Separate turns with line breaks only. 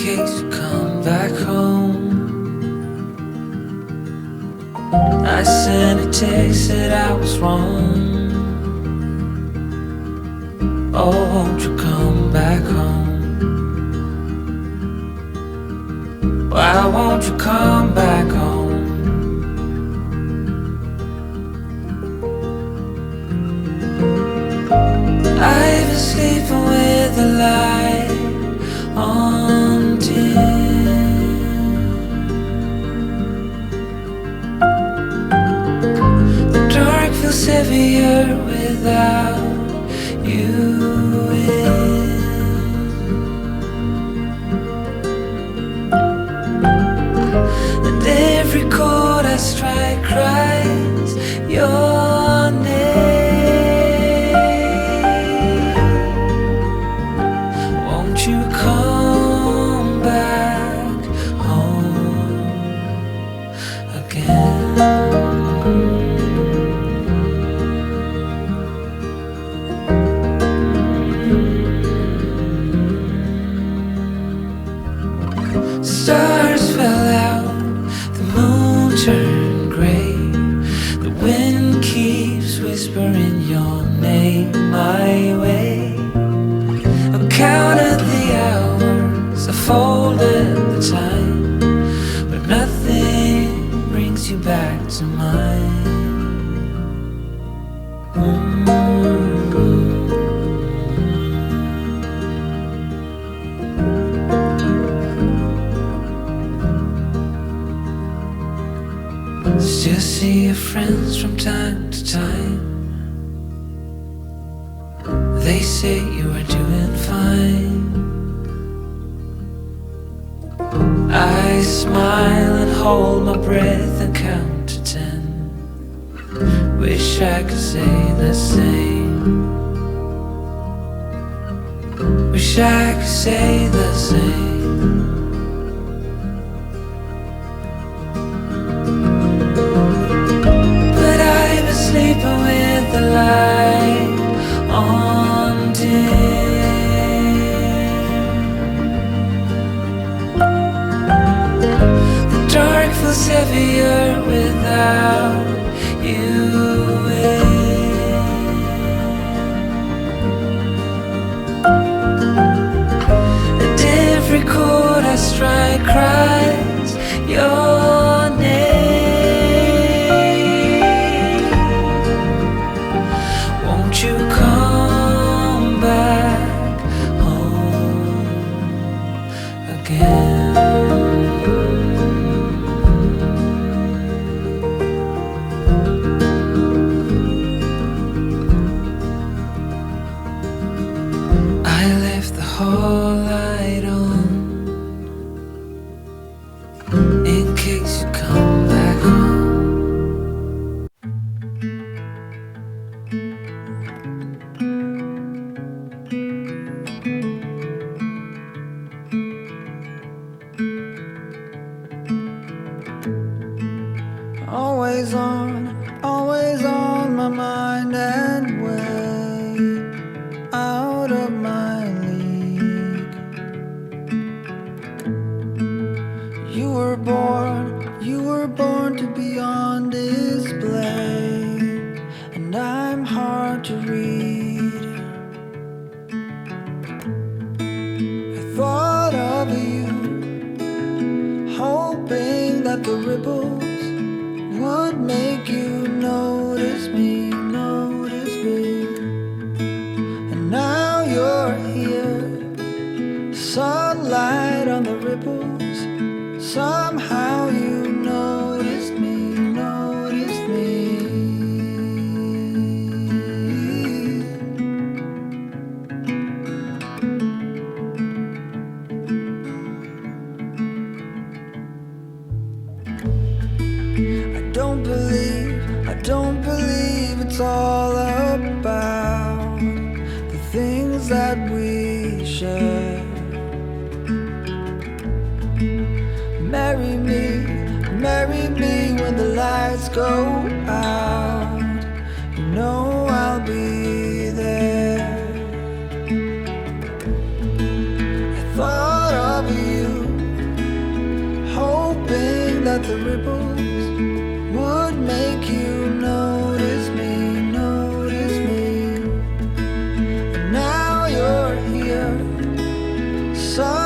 case you come back home. I sent a text that I was wrong. Oh, won't you come back home? Why won't you come back home? I've been sleeping with the light on dim. The dark feels heavier without you in. And every chord I strike cries your name. Won't you come back home again? Stars fell out, the moon turned gray. The wind keeps whispering your name my way. I counted the hours, I folded the time, but nothing brings you back to mine. Still see your friends from time to time. They say you are doing fine. I smile and hold my breath and count to 10. Wish I could say the same. Wish I could say the same. Sleeping with the light on dim. The dark feels heavier without you in. And every chord I strike cries your name. Won't you come back home again? I left the hall light on in case you come back home. Always on my mind and way out of my league. You were born to be on display, and I'm hard to read. I thought of you, hoping that the ripples would make you notice me. And now you're here, sunlight on the ripples. Somehow you noticed me. I don't believe it's all about the things that we share. Marry me when the lights go out. You know I'll be there. I thought of you,
the ripples would make you notice me, notice me. And now you're here, so